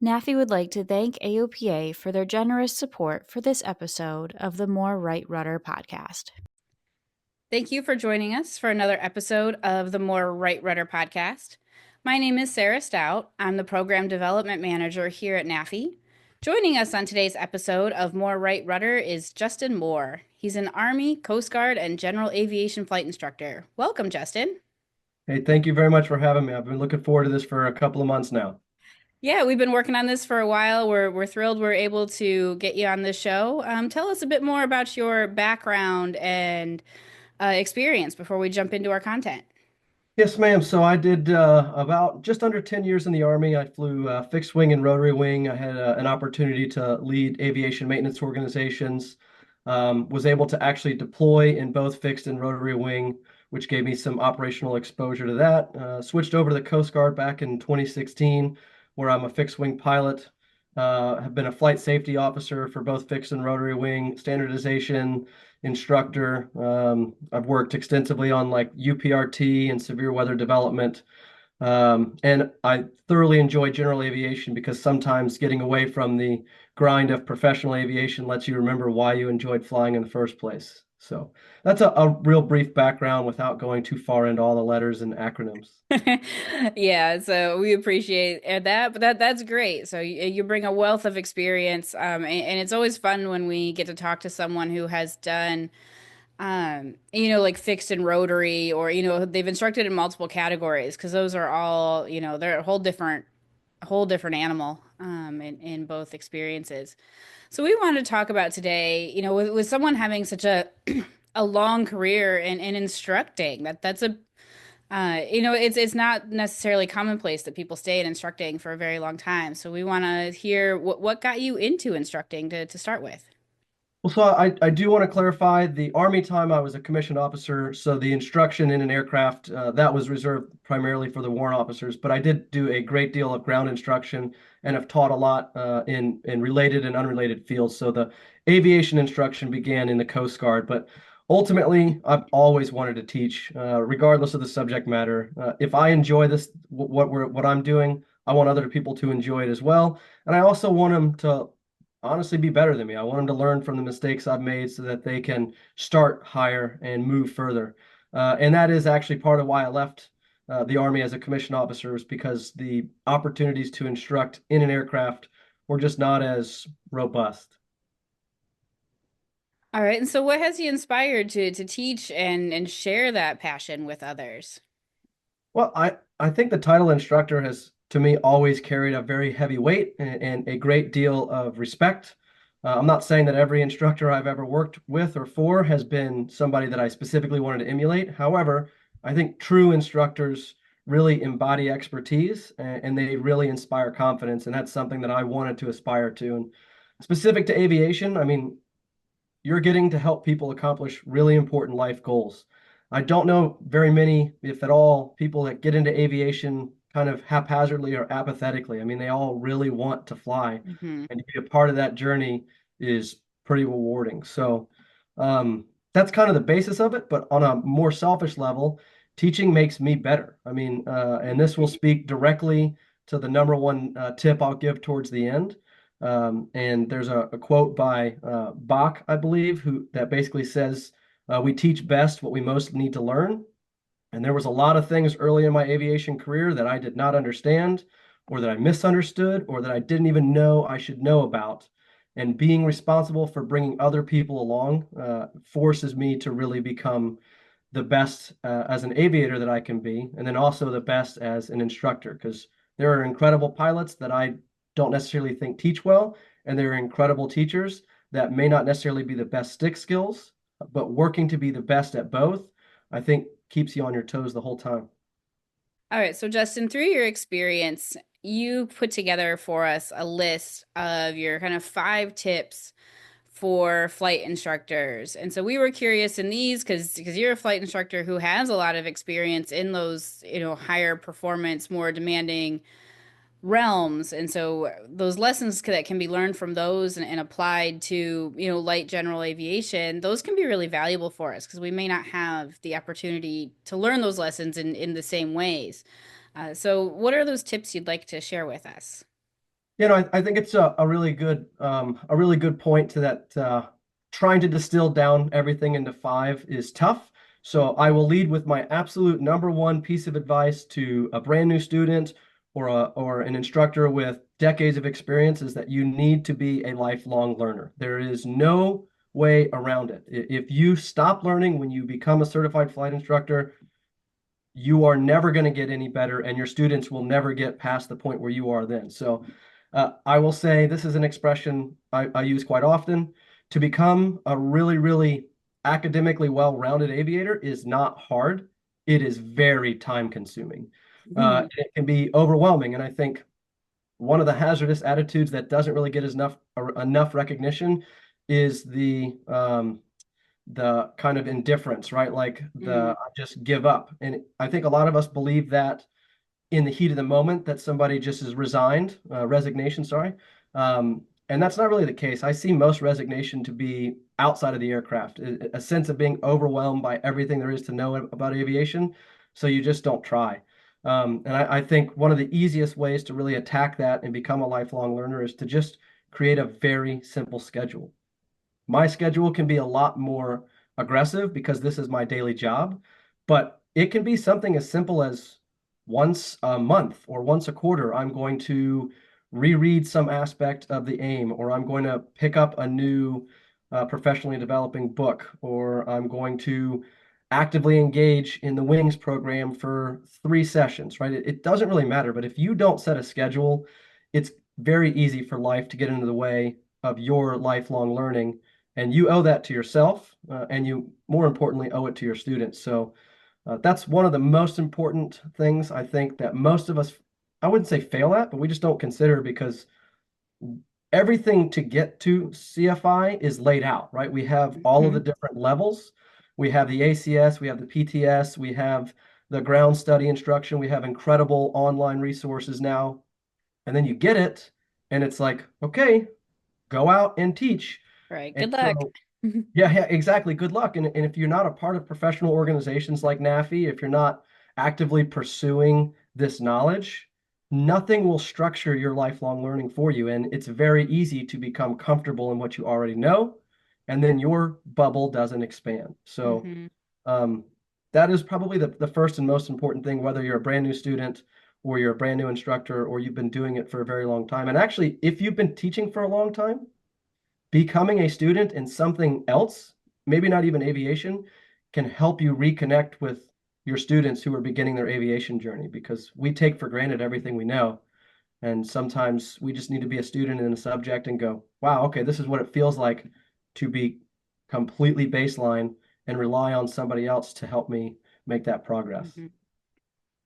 NAFI would like to thank AOPA for their generous support for this episode of the More Right Rudder podcast. Thank you for joining us for another episode of the More Right Rudder podcast. My name is Sarah Stout. I'm the Program Development Manager here at NAFI. Joining us on today's episode of More Right Rudder is Justin Moore. He's an Army, Coast Guard, and General Aviation flight instructor. Welcome, Justin. Hey, thank you very much for having me. I've been looking forward to this for a couple of months now. Yeah, we've been working on this for a while. We're thrilled we're able to get you on this show. Tell us a bit more about your background and experience before we jump into our content. Yes, ma'am. So I did about just under 10 years in the Army. I flew fixed wing and rotary wing. I had an opportunity to lead aviation maintenance organizations. Was able to actually deploy in both fixed and rotary wing, which gave me some operational exposure to that. Switched over to the Coast Guard back in 2016, where I'm a fixed wing pilot. Have been a flight safety officer for both fixed and rotary wing, standardization, instructor. I've worked extensively on like UPRT and severe weather development. And I thoroughly enjoy general aviation because sometimes getting away from the grind of professional aviation lets you remember why you enjoyed flying in the first place. So that's a real brief background without going too far into all the letters and acronyms. Yeah, so we appreciate that, but that's great. So you bring a wealth of experience, and it's always fun when we get to talk to someone who has done, like fixed and rotary, or they've instructed in multiple categories because those are all, they're a whole different animal, in both experiences. So we want to talk about today, with someone having such a a long career in instructing, that's a it's not necessarily commonplace that people stay in instructing for a very long time. So we want to hear what got you into instructing to start with. Well, so I do want to clarify the Army time I was a commissioned officer, so the instruction in an aircraft that was reserved primarily for the warrant officers. But I did do a great deal of ground instruction and have taught a lot in related and unrelated fields. So the aviation instruction began in the Coast Guard, but ultimately I've always wanted to teach, regardless of the subject matter. If I enjoy this, what I'm doing, I want other people to enjoy it as well, and I also want them to honestly be better than me. I want them to learn from the mistakes I've made so that they can start higher and move further. And that is actually part of why I left the Army as a commissioned officer, is because the opportunities to instruct in an aircraft were just not as robust. All right. And so what has you inspired to teach and share that passion with others? Well, I think the title instructor has, to me, always carried a very heavy weight and a great deal of respect. I'm not saying that every instructor I've ever worked with or for has been somebody that I specifically wanted to emulate. However, I think true instructors really embody expertise and they really inspire confidence. And that's something that I wanted to aspire to. And specific to aviation, I mean, you're getting to help people accomplish really important life goals. I don't know very many, if at all, people that get into aviation kind of haphazardly or apathetically. I mean, they all really want to fly, Hmm. and to be a part of that journey is pretty rewarding. So that's kind of the basis of it. But on a more selfish level, teaching makes me better. I mean, and this will speak directly to the number one tip I'll give towards the end. And there's a quote by Bach, I believe, who that basically says, "We teach best what we most need to learn." And there was a lot of things early in my aviation career that I did not understand, or that I misunderstood, or that I didn't even know I should know about. And being responsible for bringing other people along forces me to really become the best as an aviator that I can be, and then also the best as an instructor, because there are incredible pilots that I don't necessarily think teach well, and there are incredible teachers that may not necessarily be the best stick skills, but working to be the best at both, I think keeps you on your toes the whole time. All right. So Justin, through your experience, you put together for us a list of your kind of 5 tips for flight instructors. And so we were curious in these because you're a flight instructor who has a lot of experience in those, higher performance, more demanding realms. And so those lessons that can be learned from those and applied to, light general aviation, those can be really valuable for us because we may not have the opportunity to learn those lessons in the same ways. So what are those tips you'd like to share with us? I think it's a really good point to that. Trying to distill down everything into five is tough. So I will lead with my absolute number one piece of advice to a brand new student or an instructor with decades of experience is that you need to be a lifelong learner. There is no way around it. If you stop learning when you become a certified flight instructor, you are never going to get any better, and your students will never get past the point where you are then. So I will say this is an expression I use quite often. To become a really, really academically well-rounded aviator is not hard. It is very time consuming. It can be overwhelming. And I think one of the hazardous attitudes that doesn't really get enough recognition is the kind of indifference, right? Like Mm, I just give up. And I think a lot of us believe that in the heat of the moment that somebody just is resigned, resignation, sorry. And that's not really the case. I see most resignation to be outside of the aircraft, a sense of being overwhelmed by everything there is to know about aviation. So you just don't try. And I think one of the easiest ways to really attack that and become a lifelong learner is to just create a very simple schedule. My schedule can be a lot more aggressive because this is my daily job, but it can be something as simple as once a month or once a quarter, I'm going to reread some aspect of the AIM, or I'm going to pick up a new professionally developing book, or I'm going to actively engage in the Wings program for 3 sessions, right? It doesn't really matter, but if you don't set a schedule, it's very easy for life to get into the way of your lifelong learning, and you owe that to yourself, and you, more importantly, owe it to your students. So that's one of the most important things I think that most of us, I wouldn't say fail at, but we just don't consider because everything to get to CFI is laid out, right? We have all of the mhm. different levels. We have the ACS, we have the PTS, we have the ground study instruction, we have incredible online resources now. And then you get it, and it's like, okay, go out and teach. Right. And Good luck. so yeah, exactly. Good luck. And if you're not a part of professional organizations like NAFI, if you're not actively pursuing this knowledge, nothing will structure your lifelong learning for you. And it's very easy to become comfortable in what you already know, and then your bubble doesn't expand. So Hmm. um, that is probably the first and most important thing, whether you're a brand new student or you're a brand new instructor or you've been doing it for a very long time. And actually, if you've been teaching for a long time, becoming a student in something else, maybe not even aviation, can help you reconnect with your students who are beginning their aviation journey because we take for granted everything we know. And sometimes we just need to be a student in a subject and go, wow, okay, this is what it feels like to be completely baseline and rely on somebody else to help me make that progress. Hmm.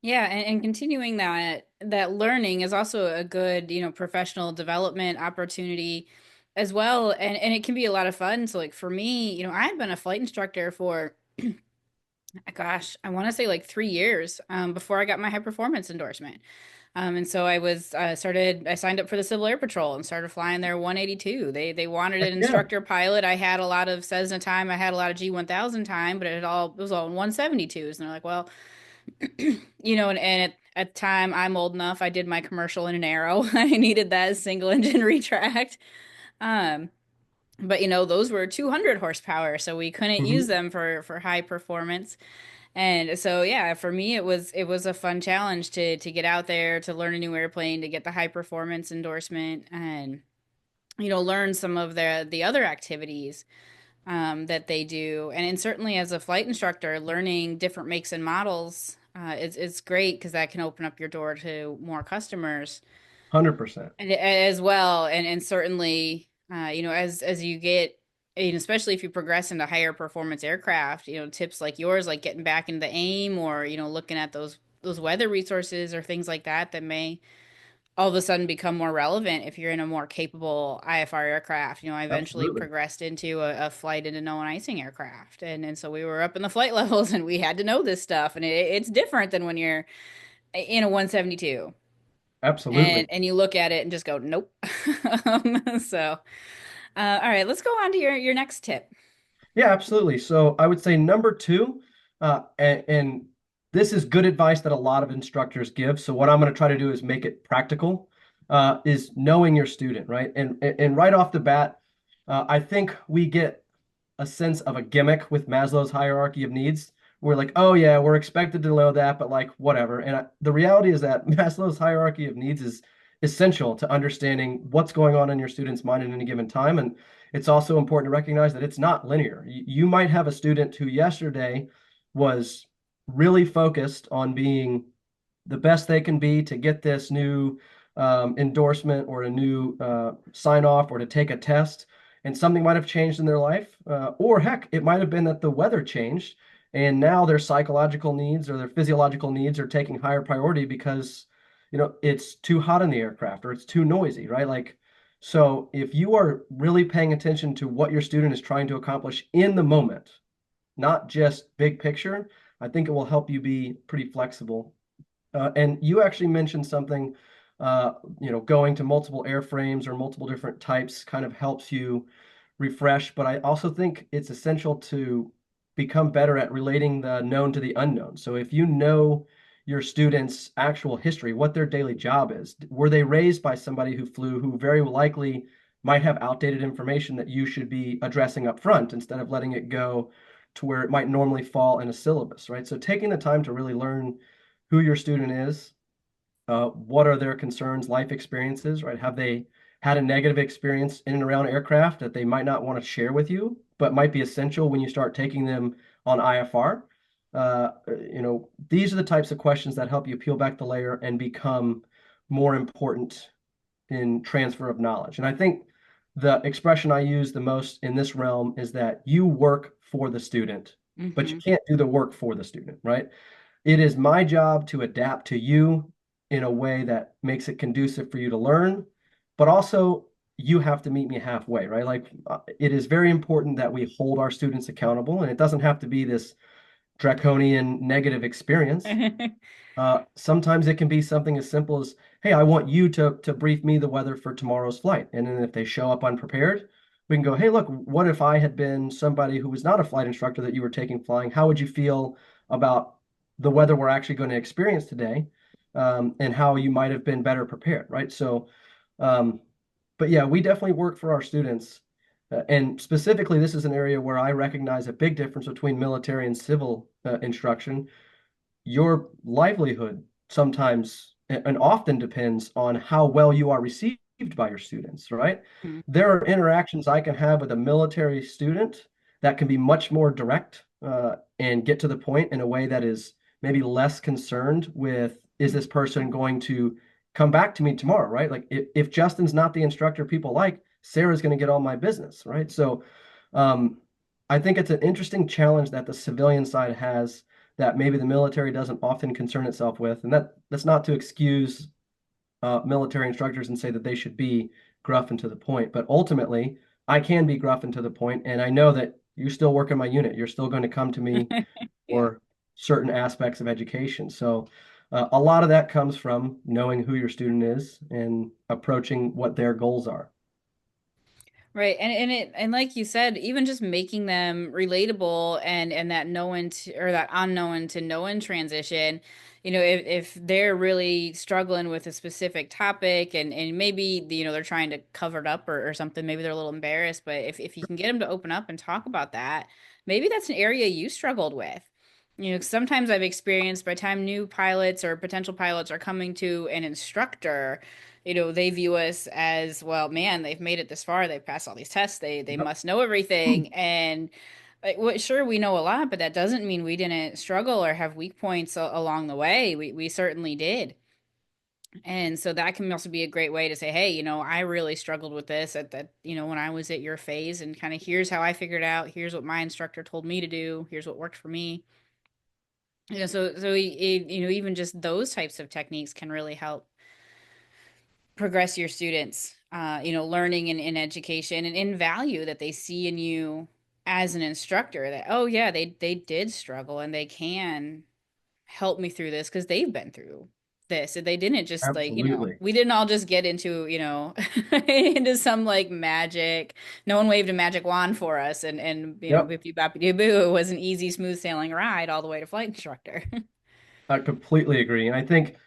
Yeah, and continuing that learning is also a good, professional development opportunity as well. And it can be a lot of fun. So like for me, I had been a flight instructor for gosh, I want to say like 3 years before I got my high performance endorsement. And so I signed up for the Civil Air Patrol and started flying their 182. They wanted Heck an yeah, instructor pilot. I had a lot of Cessna time. I had a lot of G1000 time, but it was all in 172s. And they're like, well, and at the time I'm old enough, I did my commercial in an Arrow. I needed that single engine retract. Um, but those were 200 horsepower, so we couldn't use hmm, them for high performance. And so yeah, for me it was a fun challenge to get out there, to learn a new airplane, to get the high performance endorsement, and learn some of the other activities that they do. And certainly as a flight instructor, learning different makes and models is great because that can open up your door to more customers 100%. and as well. And certainly, as you get, especially if you progress into higher performance aircraft, tips like yours, like getting back into AIM or looking at those weather resources or things like that that may all of a sudden become more relevant if you're in a more capable IFR aircraft. I eventually Absolutely. progressed into a flight into no and icing aircraft. And so we were up in the flight levels and we had to know this stuff. And it's different than when you're in a 172 Absolutely. and you look at it and just go, nope. So, all right, let's go on to your next tip. Yeah, absolutely. So I would say number two, and this is good advice that a lot of instructors give. So what I'm going to try to do is make it practical. is knowing your student, right? And right off the bat, I think we get a sense of a gimmick with Maslow's hierarchy of needs. We're like, oh yeah, we're expected to know that, but like whatever. And the reality is that Maslow's hierarchy of needs is essential to understanding what's going on in your student's mind at any given time. And it's also important to recognize that it's not linear. You might have a student who yesterday was really focused on being the best they can be to get this new endorsement or a new sign off or to take a test. And something might have changed in their life. Or heck, it might have been that the weather changed and now their psychological needs or their physiological needs are taking higher priority because, it's too hot in the aircraft or it's too noisy, right? Like, so if you are really paying attention to what your student is trying to accomplish in the moment, not just big picture, I think it will help you be pretty flexible. And you actually mentioned something, going to multiple airframes or multiple different types kind of helps you refresh. But I also think it's essential to become better at relating the known to the unknown. So if you know your students' actual history, what their daily job is, were they raised by somebody who flew, who very likely might have outdated information that you should be addressing up front instead of letting it go to where it might normally fall in a syllabus, right? So taking the time to really learn who your student is, what are their concerns, life experiences, right? Have they had a negative experience in and around aircraft that they might not want to share with you, but might be essential when you start taking them on IFR? These are the types of questions that help you peel back the layer and become more important in transfer of knowledge. And I think the expression I use the most in this realm is that you work for the student, but you Mm-hmm. can't do the work for the student, right? It is my job to adapt to you in a way that makes it conducive for you to learn, but also you have to meet me halfway, right? Like it is very important that we hold our students accountable, and it doesn't have to be this draconian negative experience. Sometimes it can be something as simple as, hey, I want you to brief me the weather for tomorrow's flight. And then if they show up unprepared, we can go, hey, look, what if I had been somebody who was not a flight instructor that you were taking flying? How would you feel about the weather we're actually going to experience today, and how you might have been better prepared, right? So, um, but yeah, we definitely work for our students. And specifically, this is an area where I recognize a big difference between military and civil instruction. Your livelihood sometimes and often depends on how well you are received by your students, right? There are interactions I can have with a military student that can be much more direct and get to the point in a way that is maybe less concerned with, is this person going to come back to me tomorrow, right? Like if Justin's not the instructor people like, Sarah's going to get all my business, right? So um, I think it's an interesting challenge that the civilian side has that maybe the military doesn't often concern itself with. And that's not to excuse military instructors and say that they should be gruff and to the point. But ultimately, I can be gruff and to the point, and I know that you still work in my unit. You're still going to come to me Yeah. for certain aspects of education. So a lot of that comes from knowing who your student is and approaching what their goals are. Right. And like you said, even just making them relatable and that known to, or that unknown to known transition, if they're really struggling with a specific topic and maybe, they're trying to cover it up or something, maybe they're a little embarrassed, but if you can get them to open up and talk about that, maybe that's an area you struggled with. 'Cause sometimes I've experienced by the time new pilots or potential pilots are coming to an instructor, they view us as, well, man, they've made it this far, they've passed all these tests, they Yep. must know everything. And like, sure, we know a lot, but that doesn't mean we didn't struggle or have weak points along the way. We certainly did. And so that can also be a great way to say, hey, I really struggled with this at that, when I was at your phase, and kind of here's how I figured out, here's what my instructor told me to do, here's what worked for me. Even just those types of techniques can really help progress your students, learning in education and in value that they see in you as an instructor, that, oh yeah, they did struggle and they can help me through this because they've been through this. And they didn't just, like, Absolutely. we didn't all just get into, into some like magic. No one waved a magic wand for us and Yep. bippy boppy boo. It was an easy, smooth sailing ride all the way to flight instructor. I completely agree. And I think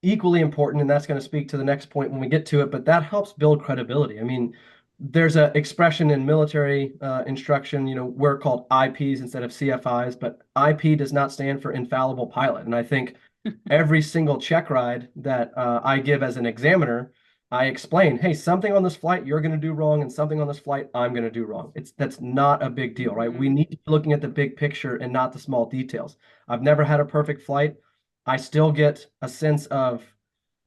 equally important, and that's going to speak to the next point when we get to it, but that helps build credibility. I mean, there's an expression in military instruction, we're called IPs instead of CFIs, but IP does not stand for infallible pilot. And I think every single check ride that I give as an examiner, I explain, hey, something on this flight you're going to do wrong, and something on this flight I'm going to do wrong. That's not a big deal, right? We Mhm. need to be looking at the big picture and not the small details. I've never had a perfect flight. I still get a sense of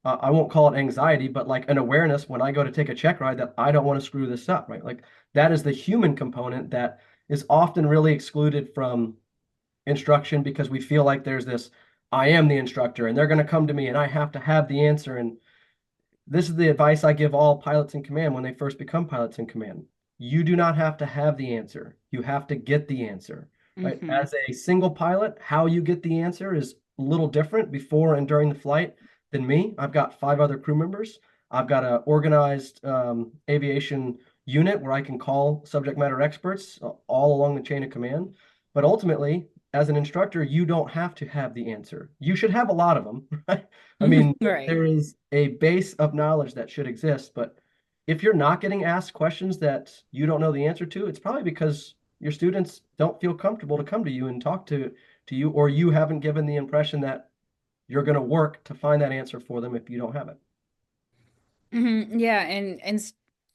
I won't call it anxiety, but like an awareness when I go to take a check ride that I don't want to screw this up, right? Like that is the human component that is often really excluded from instruction because we feel like there's this I am the instructor and they're going to come to me and I have to have the answer. And this is the advice I give all pilots in command when they first become pilots in command. You do not have to have the answer. You have to get the answer, right? Mhm. As a single pilot, how you get the answer is a little different before and during the flight than me. I've got 5 other crew members. I've got an organized aviation unit where I can call subject matter experts all along the chain of command. But ultimately, as an instructor, you don't have to have the answer. You should have a lot of them, right? I mean, Right. there is a base of knowledge that should exist, but if you're not getting asked questions that you don't know the answer to, it's probably because your students don't feel comfortable to come to you and talk to you, or you haven't given the impression that you're going to work to find that answer for them if you don't have it. Yeah,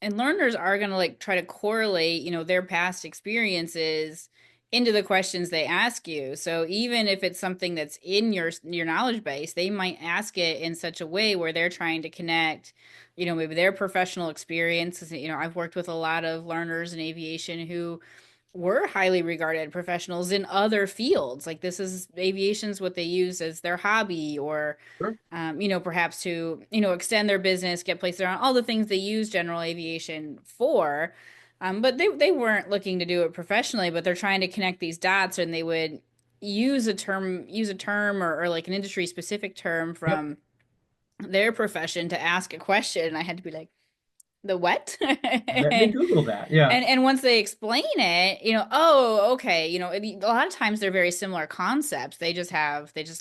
and learners are gonna like try to correlate, their past experiences into the questions they ask you. So even if it's something that's in your knowledge base, they might ask it in such a way where they're trying to connect, maybe their professional experience. I've worked with a lot of learners in aviation who were highly regarded professionals in other fields. Like this is aviation's what they use as their hobby or Sure. perhaps to, extend their business, get places around all the things they use general aviation for. But they weren't looking to do it professionally, but they're trying to connect these dots and they would use a term or like an industry specific term Yep. from their profession to ask a question. And I had to be like, the what? Let me and Google that. Yeah. and once they explain it, oh, okay, a lot of times they're very similar concepts. They just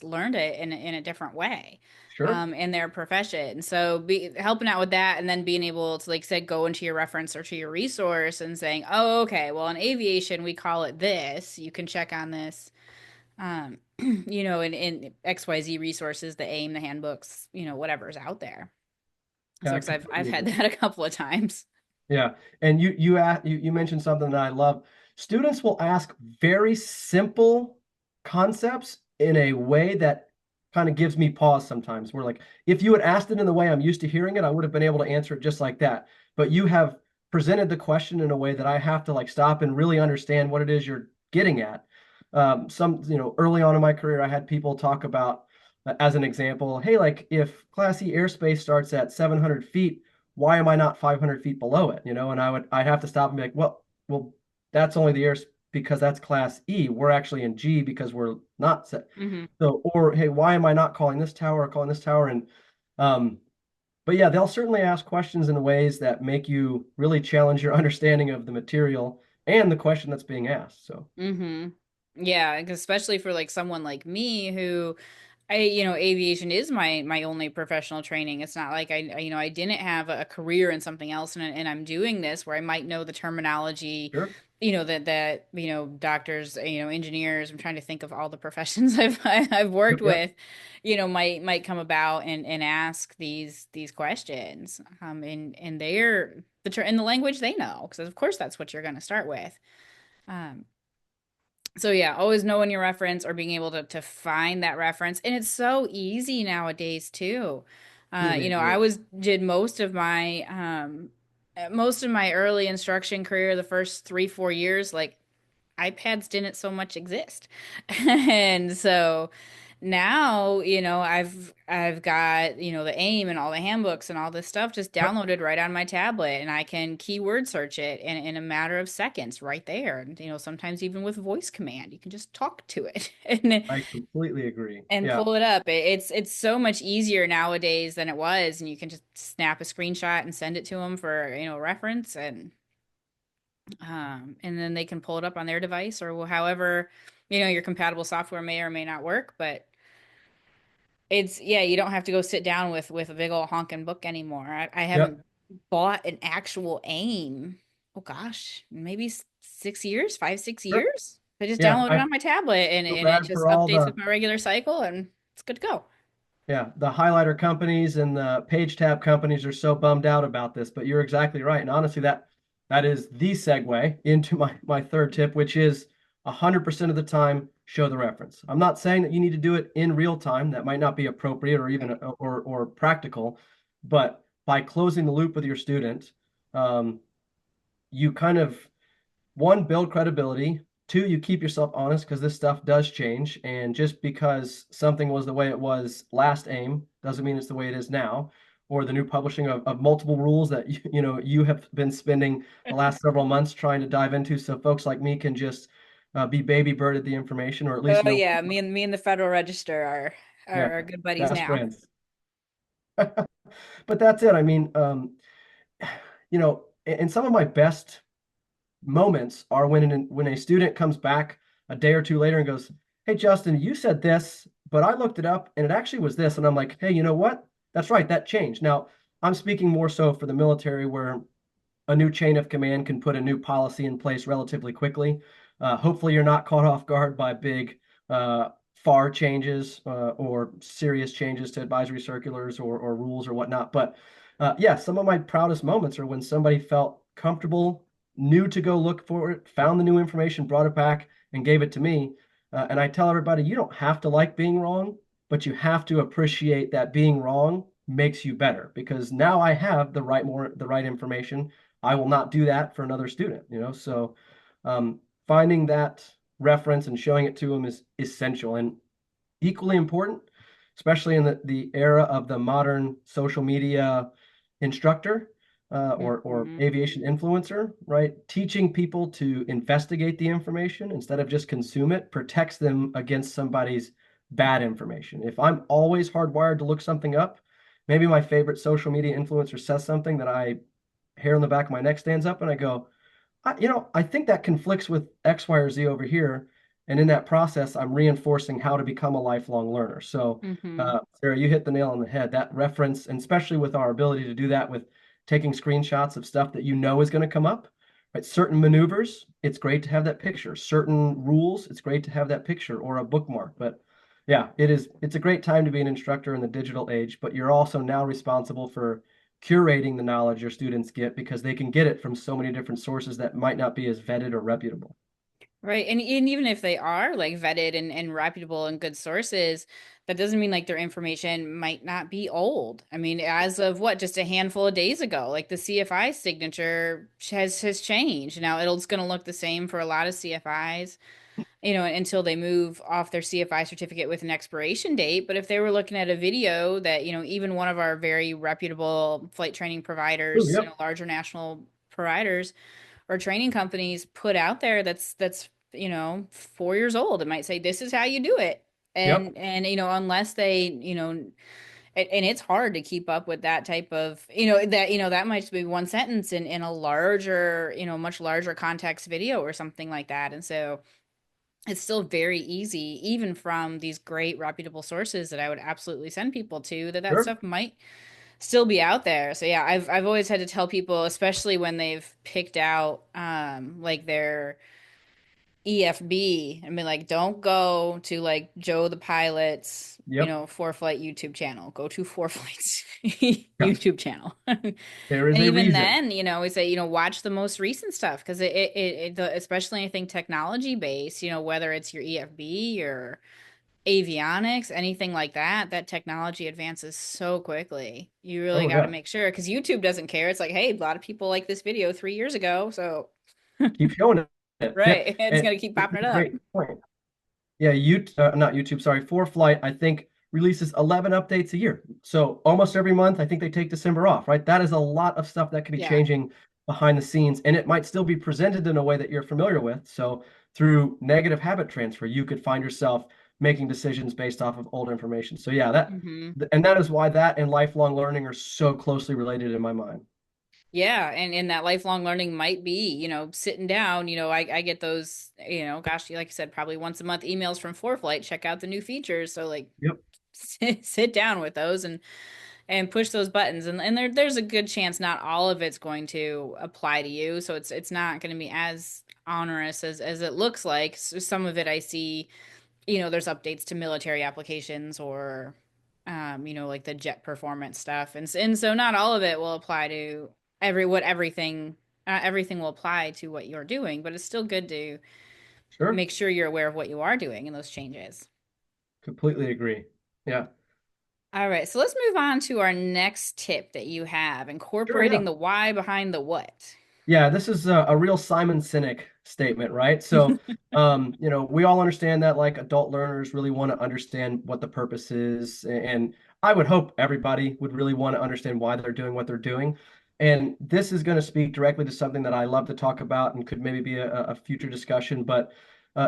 learned it in a different way, Sure. in their profession. So helping out with that, and then being able to, like said, go into your reference or to your resource and saying, oh, okay, well, in aviation we call it this. You can check on this, in XYZ resources, the AIM, the handbooks, whatever's out there. Yeah, So, I because I've completely had agree. that a couple of times. Yeah, and you mentioned something that I love. Students will ask very simple concepts in a way that kind of gives me pause sometimes. Where like, if you had asked it in the way I'm used to hearing it, I would have been able to answer it just like that. But you have presented the question in a way that I have to like stop and really understand what it is you're getting at. Early on in my career, I had people talk about, as an example, hey, like if Class E airspace starts at 700 feet, why am I not 500 feet below it? And I'd have to stop and be like, well, that's only the air because that's class E. We're actually in G because we're not set. Hmm. So, or hey, why am I not calling this tower or calling this tower? And um, but yeah, they'll certainly ask questions in ways that make you really challenge your understanding of the material and the question that's being asked. So Hmm. Yeah, 'cause especially for like someone like me who aviation is my only professional training. It's not like I didn't have a career in something else and I'm doing this where I might know the terminology, sure. that doctors, engineers, I'm trying to think of all the professions I've worked Yep, yep. with, might come about and ask these questions. And they're in the language they know, because of course that's what you're going to start with. Um, so yeah, always knowing your reference or being able to find that reference. And it's so easy nowadays too. Completely I agree. was did most of my early instruction career, the first 3, 4 years, like iPads didn't so much exist. And so now, I've got, the AIM and all the handbooks and all this stuff just Yep. downloaded right on my tablet, and I can keyword search it in a matter of seconds right there. And, sometimes even with voice command, you can just talk to it I completely agree. and Yeah. pull it up. It's so much easier nowadays than it was, and you can just snap a screenshot and send it to them for, reference, and then they can pull it up on their device or however, your compatible software may or may not work. But It's yeah, you don't have to go sit down with a big old honking book anymore. I Yep. haven't bought an actual aim. Oh gosh, maybe 6 years, 5, 6 years. I just Yeah, download it I on my tablet feel and it bad just for all updates the with my regular cycle and it's good to go. yeah, the highlighter companies and the page tab companies are so bummed out about this, but you're exactly right. And honestly, that is the segue into my third tip, which is 100% of the time show the reference. I'm not saying that you need to do it in real time. That might not be appropriate or even Right. or practical, but by closing the loop with your student, um, you kind of one, build credibility. Two, you keep yourself honest because this stuff does change. And just because something was the way it was last AIM doesn't mean it's the way it is now. Or the new publishing of multiple rules that you have been spending the last several months trying to dive into, so folks like me can just be baby birded the information, or at least Oh know. yeah, me and the Federal Register Yeah, are good buddies best now. friends. But that's it. I mean, and some of my best moments are when a student comes back a day or two later and goes, "Hey, Justin, you said this, but I looked it up and it actually was this." And I'm like, "Hey, you know what? That's right. That changed." Now, I'm speaking more so for the military where a new chain of command can put a new policy in place relatively quickly. Hopefully, you're not caught off guard by big FAR changes or serious changes to advisory circulars or rules or whatnot. But yeah, some of my proudest moments are when somebody felt comfortable, knew to go look for it, found the new information, brought it back, and gave it to me. And I tell everybody, you don't have to like being wrong, but you have to appreciate that being wrong makes you better because now I have the right information. I will not do that for another student. So finding that reference and showing it to them is essential and equally important, especially in the era of the modern social media instructor or Mhm. aviation influencer, right? Teaching people to investigate the information instead of just consume it protects them against somebody's bad information. If I'm always hardwired to look something up, maybe my favorite social media influencer says something that hair on the back of my neck stands up and I go, I think that conflicts with X, Y, or Z over here. And in that process, I'm reinforcing how to become a lifelong learner. So, Mhm. Sarah, you hit the nail on the head. That reference, and especially with our ability to do that with taking screenshots of stuff that you know is going to come up, right? Certain maneuvers, it's great to have that picture. Certain rules, it's great to have that picture or a bookmark. But yeah, it's a great time to be an instructor in the digital age, but you're also now responsible for curating the knowledge your students get because they can get it from so many different sources that might not be as vetted or reputable. Right. And even if they are like vetted and reputable and good sources, that doesn't mean like their information might not be old. I mean, as of what, just a handful of days ago, like the CFI signature has changed. Now it's going to look the same for a lot of CFIs, until they move off their CFI certificate with an expiration date. But if they were looking at a video that, even one of our very reputable flight training Ooh, providers, yep, larger national providers or training companies put out there that's 4 years old, it might say this is how you do it. yep, And unless they and it's hard to keep up with that type of that might just be one sentence in a larger much larger context video or something like that. And so it's still very easy, even from these great reputable sources that I would absolutely send people to, that sure, stuff might still be out there. So yeah, I've always had to tell people, especially when they've picked out like their EFB, I mean like don't go to like Joe the pilot's, yep, four flight YouTube channel. Go to four flights yeah. YouTube channel. There is And a even reason. then, we say, watch the most recent stuff because especially anything technology based, whether it's your EFB or avionics, anything like that, that technology advances so quickly. You really Oh got to yeah, make sure because YouTube doesn't care. It's like, hey, a lot of people like this video 3 years ago, so keep showing it. Yeah, right, it's and gonna keep it's popping it a up. great point. Yeah, not YouTube, sorry, ForeFlight, I think releases 11 updates a year. So almost every month, I think they take December off, right? That is a lot of stuff that could be Yeah. changing behind the scenes, and it might still be presented in a way that you're familiar with. So through negative habit transfer, you could find yourself making decisions based off of old information. So yeah, Hmm. and that is why that and lifelong learning are so closely related in my mind. Yeah, and that lifelong learning might be, sitting down, I get those, gosh, like I said, probably once a month emails from ForeFlight, check out the new features. So like Yep. sit down with those and push those buttons. And there's a good chance not all of it's going to apply to you. So it's not going to be as onerous as it looks like. So some of it I see, there's updates to military applications or like the jet performance stuff. And so not all of it will apply to everything will apply to what you're doing, but it's still good to Sure. make sure you're aware of what you are doing and those changes. Completely agree. Yeah. All right, so let's move on to our next tip that you have, Sure. Yeah. incorporating the why behind the what. Yeah, this is a real Simon Sinek statement, right? So, we all understand that like adult learners really want to understand what the purpose is, and I would hope everybody would really want to understand why they're doing what they're doing. And this is going to speak directly to something that I love to talk about and could maybe be a future discussion, but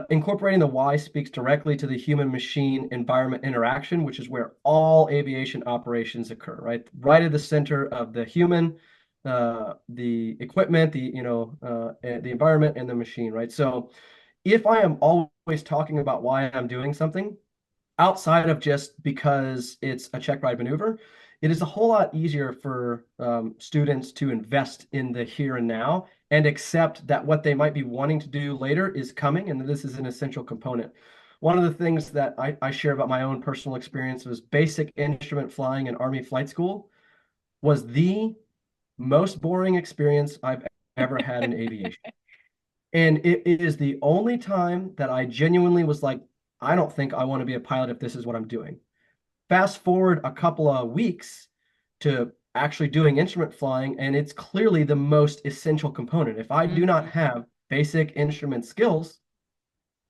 incorporating the why speaks directly to the human-machine environment interaction, which is where all aviation operations occur, right? Right at the center of the human, the equipment, the environment, and the machine, right? So if I am always talking about why I'm doing something outside of just because it's a check ride maneuver, it is a whole lot easier for students to invest in the here and now and accept that what they might be wanting to do later is coming and that this is an essential component. One of the things that I share about my own personal experience was basic instrument flying in Army flight school was the most boring experience I've ever had in aviation. And it is the only time that I genuinely was like, I don't think I want to be a pilot if this is what I'm doing. Fast forward a couple of weeks to actually doing instrument flying, and it's clearly the most essential component. If I do not Hmm. have basic instrument skills,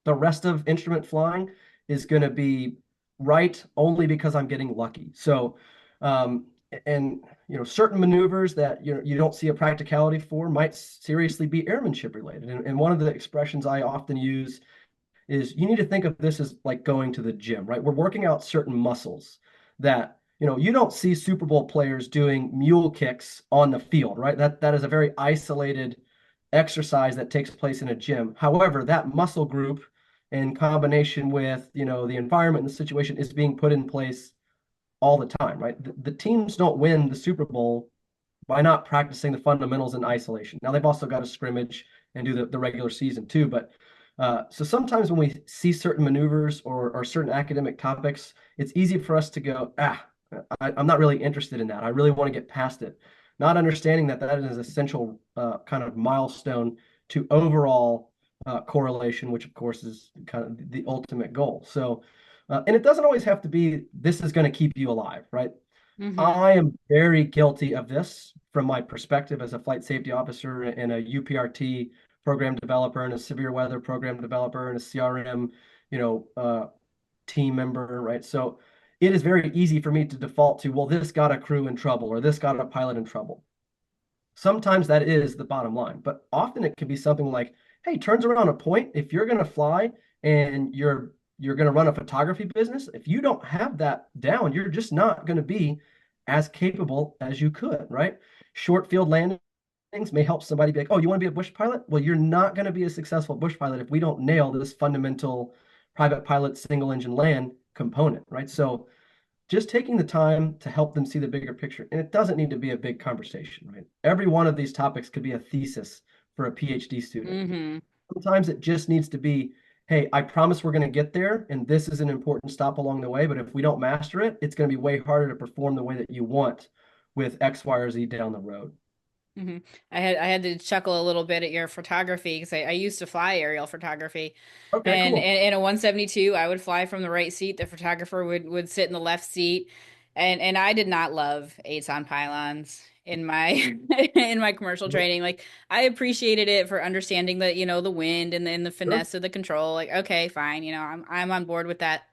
the rest of instrument flying is going to be right only because I'm getting lucky. So, um, and certain maneuvers that you don't see a practicality for might seriously be airmanship related. And one of the expressions I often use is you need to think of this as like going to the gym, right? We're working out certain muscles that you don't see Super Bowl players doing mule kicks on the field, right? That is a very isolated exercise that takes place in a gym. However, that muscle group in combination with the environment and the situation is being put in place all the time, right? The teams don't win the Super Bowl by not practicing the fundamentals in isolation. Now they've also got a scrimmage and do the regular season too, but so sometimes when we see certain maneuvers or certain academic topics, it's easy for us to go, I'm not really interested in that. I really want to get past it. Not understanding that that is an essential kind of milestone to overall correlation, which of course is kind of the ultimate goal. So, and it doesn't always have to be this is going to keep you alive, right? Hmm. I am very guilty of this from my perspective as a flight safety officer and a UPRT program developer and a severe weather program developer and a CRM, you know, uh, team member, right? So it is very easy for me to default to, well, this got a crew in trouble or this got a pilot in trouble. Sometimes that is the bottom line, but often it can be something like, hey, turns around a point. If you're going to fly and you're going to run a photography business, if you don't have that down, you're just not going to be as capable as you could, right? Short field landings may help somebody be like, oh, you want to be a bush pilot? Well, you're not going to be a successful bush pilot if we don't nail this fundamental private pilot single engine land component, right? So just taking the time to help them see the bigger picture. And it doesn't need to be a big conversation, right? Every one of these topics could be a thesis for a PhD student. Hmm. Sometimes it just needs to be, hey, I promise we're going to get there, and this is an important stop along the way. But if we don't master it, it's going to be way harder to perform the way that you want with X, Y, or Z down the road. Hmm. I had to chuckle a little bit at your photography because I used to fly aerial photography, Okay, and cool. in a 172 I would fly from the right seat. The photographer would sit in the left seat, and I did not love eights on pylons in my in my commercial Nope. training. Like I appreciated it for understanding the the wind and the Sure. finesse of the control. Like okay, fine, I'm on board with that.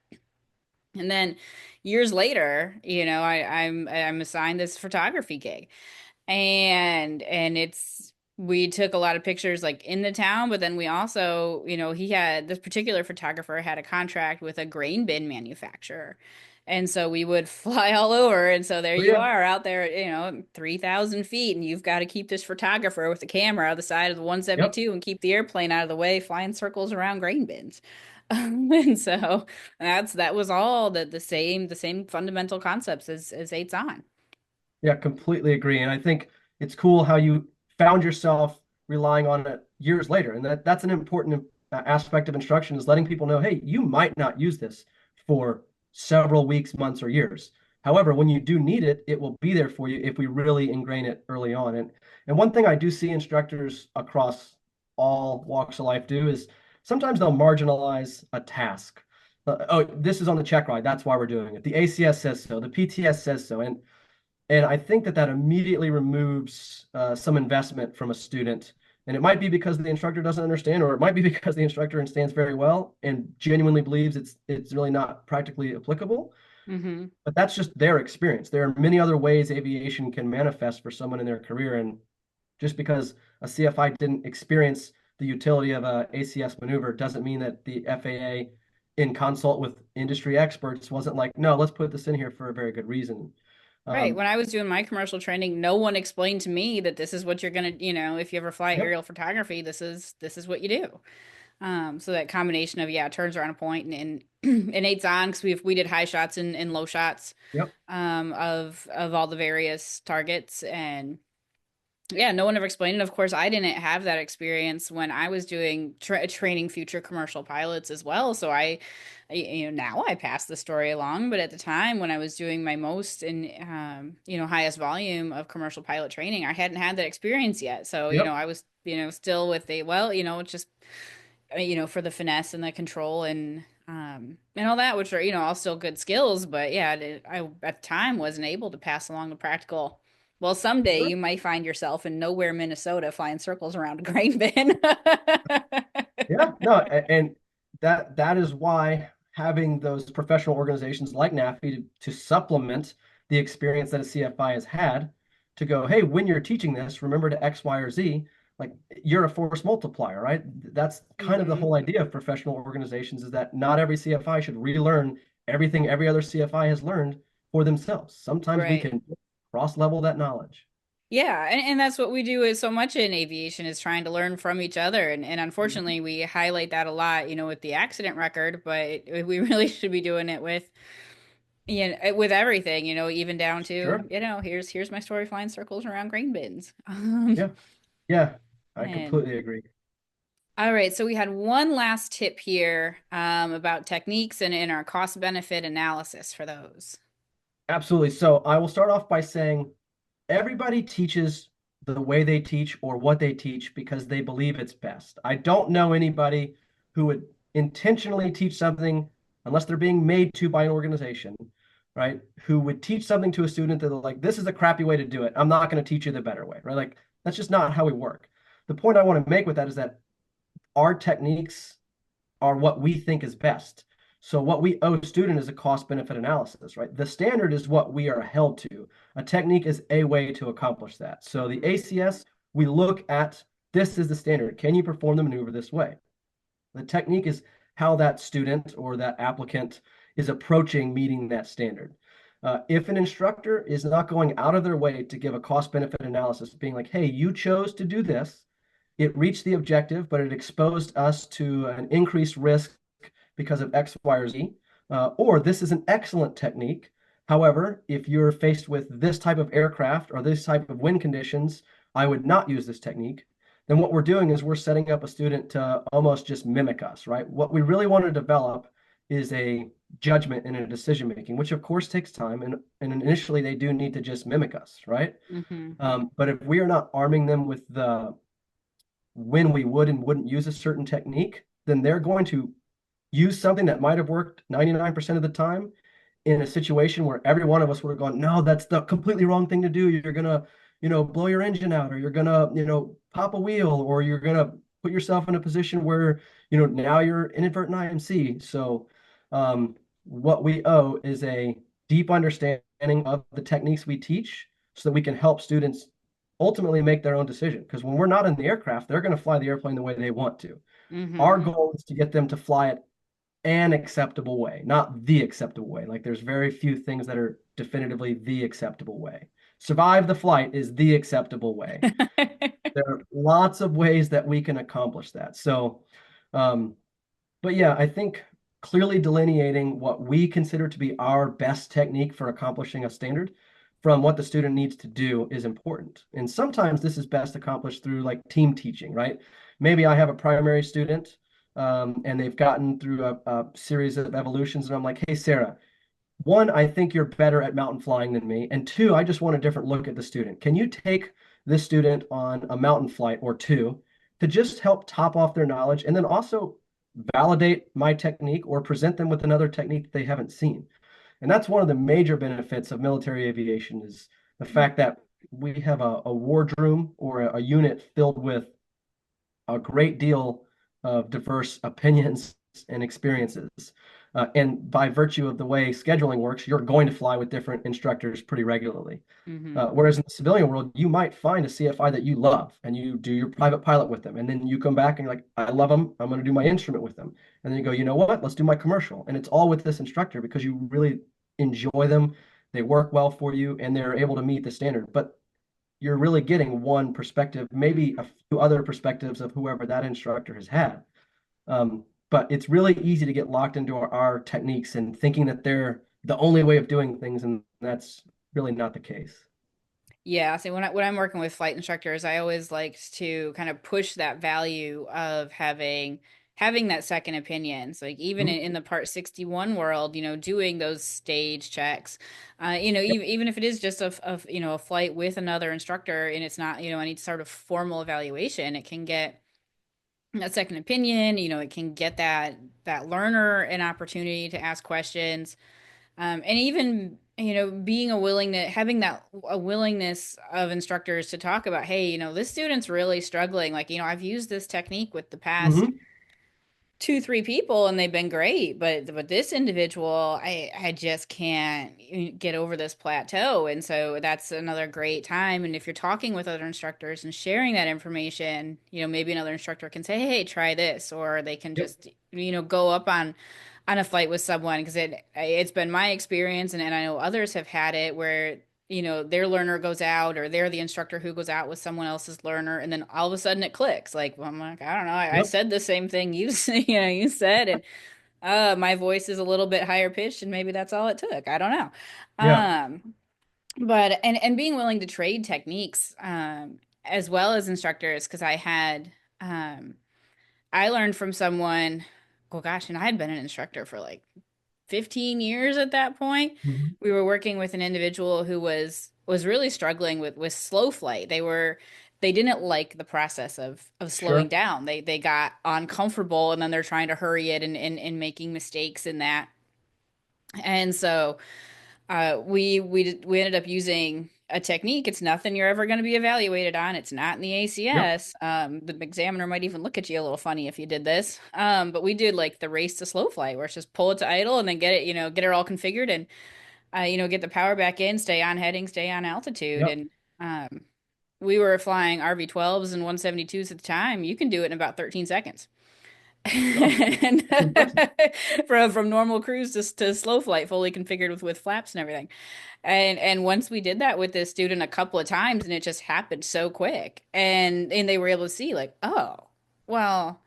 And then years later, I'm assigned this photography gig and it's we took a lot of pictures like in the town, but then we also, he had this particular photographer had a contract with a grain bin manufacturer. And so we would fly all over. And so there Oh, you yeah. are out there, 3,000 feet, and you've got to keep this photographer with the camera on the side of the Yep. 172 and keep the airplane out of the way, flying circles around grain bins. And so that was all the same fundamental concepts as eights on. Yeah, completely agree. And I think it's cool how you found yourself relying on it years later. And that's an important aspect of instruction is letting people know, hey, you might not use this for several weeks, months, or years. However, when you do need it, it will be there for you if we really ingrain it early on. And one thing I do see instructors across all walks of life do is sometimes they'll marginalize a task. Oh, this is on the check ride. That's why we're doing it. The ACS says so. The PTS says so. And I think that immediately removes some investment from a student. And it might be because the instructor doesn't understand, or it might be because the instructor understands very well and genuinely believes it's really not practically applicable. Mm-hmm. But that's just their experience. There are many other ways aviation can manifest for someone in their career. And just because a CFI didn't experience the utility of a ACS maneuver doesn't mean that the FAA, in consult with industry experts, wasn't like, no, let's put this in here for a very good reason. Right. Um, When I was doing my commercial training, no one explained to me that this is what you're gonna, if you ever fly yep, aerial photography, this is what you do. So that combination of turns around a point and eight's on because we did high shots and low shots yep. of all the various targets. And yeah, no one ever explained it. Of course, I didn't have that experience when I was doing training future commercial pilots as well. So now I pass the story along, but at the time when I was doing my most and highest volume of commercial pilot training, I hadn't had that experience yet. So Yep. I was still with it's just for the finesse and the control and all that, which are all still good skills. But yeah, I at the time wasn't able to pass along the practical. Well, someday Sure. you might find yourself in nowhere, Minnesota, flying circles around a grain bin. Yeah, no, and that is why having those professional organizations like NAFI to supplement the experience that a CFI has had to go, hey, when you're teaching this, remember to X, Y, or Z, like you're a force multiplier, right? That's kind of the Hmm. whole idea of professional organizations is that not every CFI should relearn everything every other CFI has learned for themselves. Sometimes we Right. can cross-level that knowledge. Yeah, and that's what we do is so much in aviation is trying to learn from each other. And Mhm. unfortunately we highlight that a lot, with the accident record, but we really should be doing it with everything, even down to, Sure. here's my story flying circles around grain bins. Yeah. Yeah. I And completely agree. all right, so we had one last tip here about techniques and in our cost benefit analysis for those. Absolutely. So I will start off by saying everybody teaches the way they teach or what they teach because they believe it's best. I don't know anybody who would intentionally teach something unless they're being made to by an organization, right? Who would teach something to a student that they're like, this is a crappy way to do it. I'm not going to teach you the better way, right? Like that's just not how we work. The point I want to make with that is that our techniques are what we think is best. So what we owe student is a cost benefit analysis, right? The standard is what we are held to. A technique is a way to accomplish that. So the Mhm. ACS, we look at this is the standard. Can you perform the maneuver this way? The technique is how that student or that applicant is approaching meeting that standard. If an instructor is not going out of their way to give a cost benefit analysis, being like, hey, you chose to do this, it reached the objective, but it exposed us to an increased risk because of X, Y, or Z. Or this is an excellent technique. However, if you're faced with this type of aircraft or this type of wind conditions, I would not use this technique. Then what we're doing is we're setting up a student to almost just mimic us, right? What we really want to develop is a judgment and a decision making, which of course takes time. And initially they do need to just mimic us, right? Mhm. But if we are not arming them with the when we would and wouldn't use a certain technique, then they're going to use something that might have worked 99% of the time in a situation where every one of us would have gone, no, that's the completely wrong thing to do. You're gonna, blow your engine out, or you're gonna, pop a wheel, or you're gonna put yourself in a position where, now you're inadvertent IMC. So what we owe is a deep understanding of the techniques we teach so that we can help students ultimately make their own decision. Because when we're not in the aircraft, they're going to fly the airplane the way they want to. Our Mhm. goal is to get them to fly it an acceptable way, not the acceptable way. Like there's very few things that are definitively the acceptable way. Survive the flight is the acceptable way. There are lots of ways that we can accomplish that. So, um, But yeah, I think clearly delineating what we consider to be our best technique for accomplishing a standard from what the student needs to do is important. And sometimes this is best accomplished through like team teaching, right? Maybe I have a primary student and they've gotten through a series of evolutions, and I'm like, hey, Sarah, one, I think you're better at mountain flying than me. And two, I just want a different look at the student. Can you take this student on a mountain flight or two to just help top off their knowledge and then also validate my technique or present them with another technique they haven't seen? And that's one of the major benefits of military aviation is the fact that we have a wardroom or a unit filled with a great deal of diverse opinions and experiences. And by virtue of the way scheduling works, you're going to fly with different instructors pretty regularly. Mm-hmm. Whereas in the civilian world, you might find a CFI that you love and you do your private pilot with them. And then you come back and you're like, I love them. I'm going to do my instrument with them. And then you go, you know what? Let's do my commercial. And it's all with this instructor because you really enjoy them. They work well for you and they're able to meet the standard. But you're really getting one perspective, maybe a few other perspectives of whoever that instructor has had. But it's really easy to get locked into our techniques and thinking that they're the only way of doing things, and that's really not the case. Yeah, see, when I'm working with flight instructors, I always like to kind of push that value of having that second opinion. So like even Mhm. in the Part 61 world, doing those stage checks, Yep. even if it is just a flight with another instructor and it's not, any sort of formal evaluation, it can get that second opinion. It can get that learner an opportunity to ask questions, and even being having that a willingness of instructors to talk about, hey, this student's really struggling, like, I've used this technique with the past Hmm. 2, 3 people and they've been great, but this individual, I just can't get over this plateau. And so that's another great time. And if you're talking with other instructors and sharing that information, maybe another instructor can say, hey, try this, or they can Yep. just go up on a flight with someone, because it's been my experience, and I know others have had it, where their learner goes out, or they're the instructor who goes out with someone else's learner, and then all of a sudden it clicks. Like, well, I'm like, I don't know, I Yep. said the same thing you said, and my voice is a little bit higher pitched, and maybe that's all it took. I don't know. Yeah. But and being willing to trade techniques, as well as instructors, because um I learned from someone, oh gosh, and I had been an instructor for like 15 years at that point. Mhm. We were working with an individual who was really struggling with slow flight. They didn't like the process of slowing Sure. down. They got uncomfortable, and then they're trying to hurry it, and making mistakes in that. And so we ended up using a technique. It's nothing you're ever going to be evaluated on. It's not in the Yep. ACS. The examiner might even look at you a little funny if you did this. But we did like the race to slow flight, where it's just pull it to idle and then get it all configured, and get the power back in, stay on heading, stay on altitude. Yep. And we were flying RV-12s and 172s at the time. You can do it in about 13 seconds. Oh, And that's impressive. from normal cruise to slow flight, fully configured with flaps and everything. And once we did that with this student a couple of times, and it just happened so quick, and they were able to see, like, oh, well,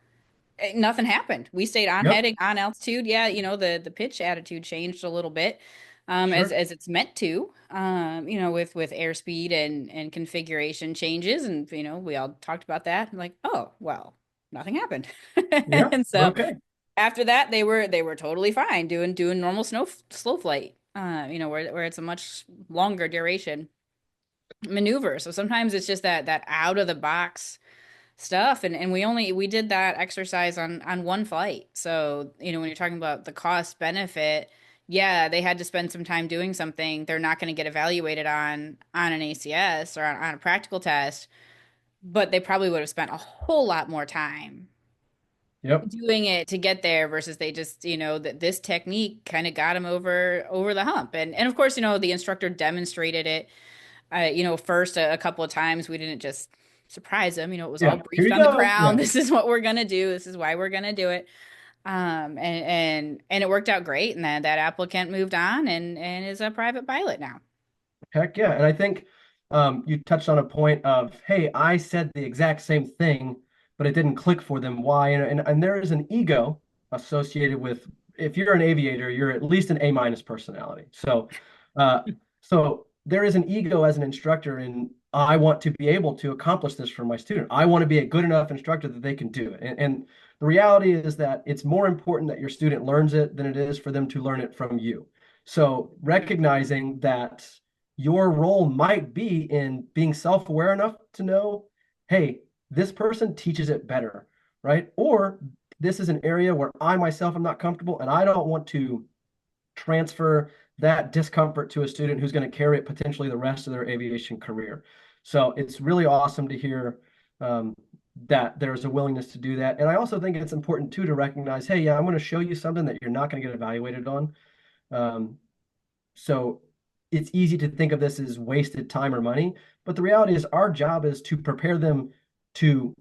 nothing happened. We stayed on Yep. heading, on altitude. Yeah, the pitch attitude changed a little bit, as Sure. it's meant to, with airspeed and configuration changes, and we all talked about that. Like, oh, well, nothing happened. Yeah. And We're so okay. after that, they were totally fine doing normal slow flight. Where it's a much longer duration maneuver. So sometimes it's just that out of the box stuff, and we did that exercise on one flight. So when you're talking about the cost benefit, yeah, they had to spend some time doing something they're not going to get evaluated on an ACS or on a practical test, but they probably would have spent a whole lot more time Yep. doing it to get there, versus they just, that this technique kind of got them over the hump. And of course, the instructor demonstrated it, first a couple of times. We didn't just surprise them. It was all Yeah. Here briefed you on the go. ground. Yeah. This is what we're gonna do. This is why we're gonna do it. And it worked out great. And that applicant moved on and is a private pilot now. Heck yeah. And I think you touched on a point of, hey, I said the exact same thing, but it didn't click for them. Why? And there is an ego associated with, if you're an aviator, you're at least an A minus personality. Uh, so there is an ego as an instructor, and I want to be able to accomplish this for my student. I want to be a good enough instructor that they can do it. And the reality is that it's more important that your student learns it than it is for them to learn it from you. So recognizing that your role might be in being self-aware enough to know, hey, this person teaches it better, right? Or this is an area where I myself am not comfortable, and I don't want to transfer that discomfort to a student who's going to carry it potentially the rest of their aviation career. So it's really awesome to hear that there's a willingness to do that. And I also think it's important too to recognize, hey, yeah, I'm going to show you something that you're not going to get evaluated on. So it's easy to think of this as wasted time or money, but the reality is our job is to prepare them to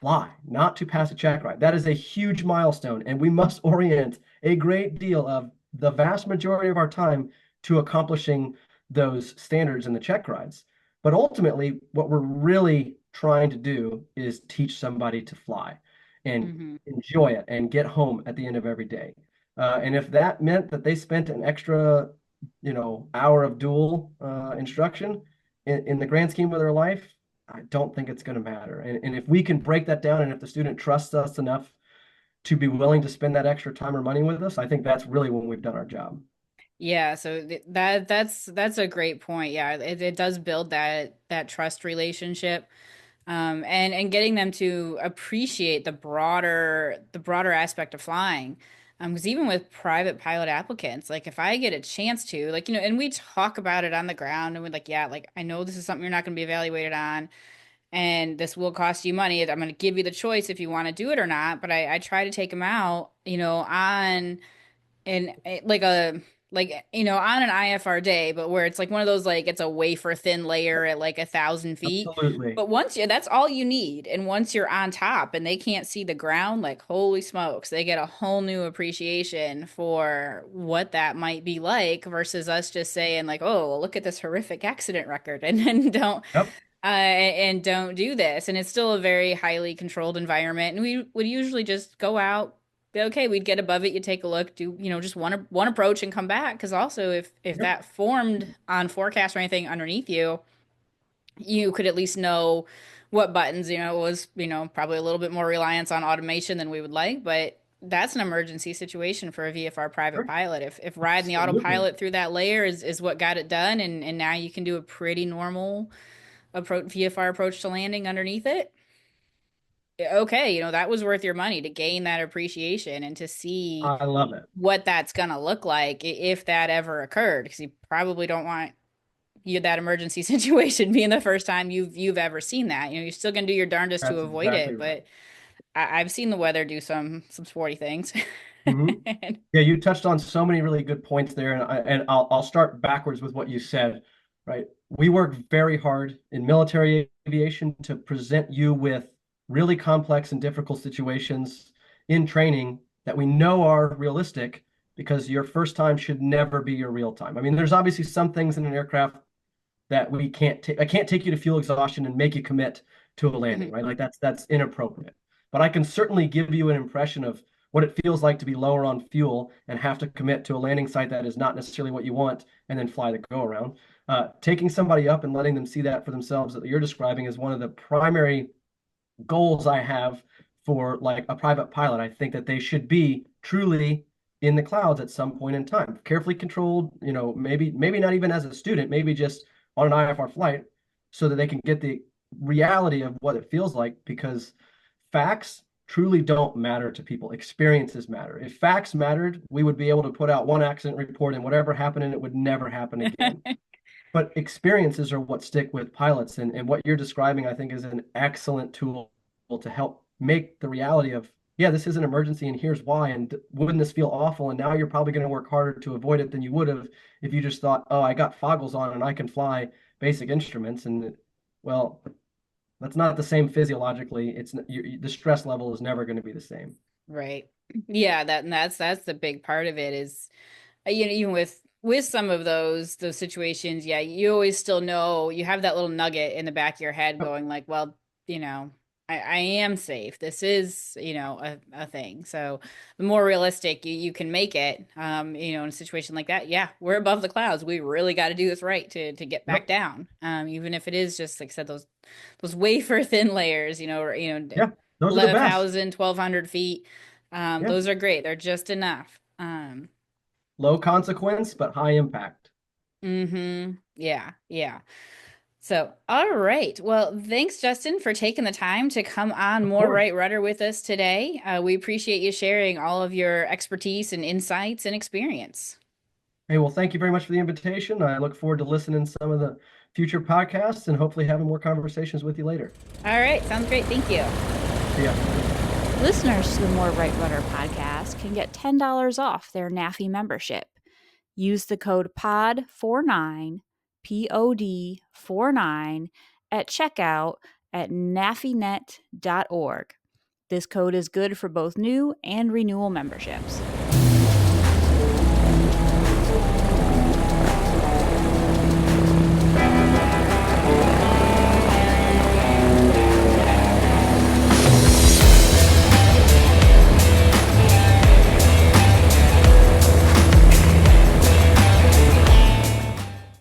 fly, not to pass a check ride. That is a huge milestone, and we must orient a great deal of the vast majority of our time to accomplishing those standards in the check rides. But ultimately, what we're really trying to do is teach somebody to fly and enjoy it and get home at the end of every day. And if that meant that they spent an extra, hour of dual instruction in the grand scheme of their life, I don't think it's going to matter. And if we can break that down, and if the student trusts us enough to be willing to spend that extra time or money with us, I think that's really when we've done our job. Yeah, so that's a great point. Yeah, it does build that trust relationship. And getting them to appreciate the broader aspect of flying. Because even with private pilot applicants, like if I get a chance to, like, and we talk about it on the ground, and we're like, yeah, like I know this is something you're not going to be evaluated on, and this will cost you money. I'm going to give you the choice if you want to do it or not. But I try to take them out, on and on an IFR day, but where it's like one of those, like it's a wafer thin layer at like 1,000 feet. Absolutely. But that's all you need. And once you're on top and they can't see the ground, like holy smokes, they get a whole new appreciation for what that might be like versus us just saying like, oh, well, look at this horrific accident record and then Yep. don't do this. And it's still a very highly controlled environment. And we would usually just go out. Okay, we'd get above it. You take a look, do just one approach and come back. Because also, if Yep. that formed on forecast or anything underneath you, you could at least know what buttons. Was probably a little bit more reliance on automation than we would like, but that's an emergency situation for a VFR private Sure. pilot. If riding the Absolutely. autopilot through that layer is what got it done, and now you can do a pretty normal VFR approach to landing underneath it. Okay, that was worth your money to gain that appreciation and to see I love it. what that's gonna look like if that ever occurred. Because you probably don't want that emergency situation being the first time you've ever seen that. You're still gonna do your darndest to That's avoid exactly it, right. but I've seen the weather do some sporty things. Hmm. Yeah, you touched on so many really good points there, and I'll start backwards with what you said, right? We work very hard in military aviation to present you with really complex and difficult situations in training that we know are realistic, because your first time should never be your real time. I mean, there's obviously some things in an aircraft that we can't take. I can't take you to fuel exhaustion and make you commit to a landing, Mhm. right? Like that's inappropriate. But I can certainly give you an impression of what it feels like to be lower on fuel and have to commit to a landing site that is not necessarily what you want, and then fly the go around. Taking somebody up and letting them see that for themselves that you're describing is one of the primary goals I have for like a private pilot. I think that they should be truly in the clouds at some point in time, carefully controlled, maybe not even as a student, maybe just on an IFR flight, so that they can get the reality of what it feels like, because facts truly don't matter to people. Experiences matter. If facts mattered, we would be able to put out one accident report, and whatever happened and it would never happen again. But experiences are what stick with pilots. And what you're describing, I think, is an excellent tool to help make the reality of, yeah, this is an emergency and here's why. And wouldn't this feel awful? And now you're probably going to work harder to avoid it than you would have if you just thought, oh, I got foggles on and I can fly basic instruments. And well, that's not the same physiologically. The stress level is never going to be the same. Right. Yeah, that's the big part of it is even with some of those situations, yeah, you always still know you have that little nugget in the back of your head Yep. going like, well, you know, I am safe. This is, a thing. So the more realistic you can make it, in a situation like that, yeah, we're above the clouds. We really got to do this right to get back Yep. down. Even if it is just, like I said, those wafer thin layers, or, Yeah. Those are the best. 11,000, 1,200 feet. Yeah. Those are great. They're just enough. Low consequence, but high impact. Yeah, yeah. So, all right. Well, thanks, Justin, for taking the time to come on Of More course. Right Rudder with us today. We appreciate you sharing all of your expertise and insights and experience. Hey, well, thank you very much for the invitation. I look forward to listening to some of the future podcasts and hopefully having more conversations with you later. All right. Sounds great. Thank you. See ya. Listeners to the More Right Rudder podcast can get $10 off their NAFI membership. Use the code POD49, POD49, at checkout at nafinet.org. This code is good for both new and renewal memberships.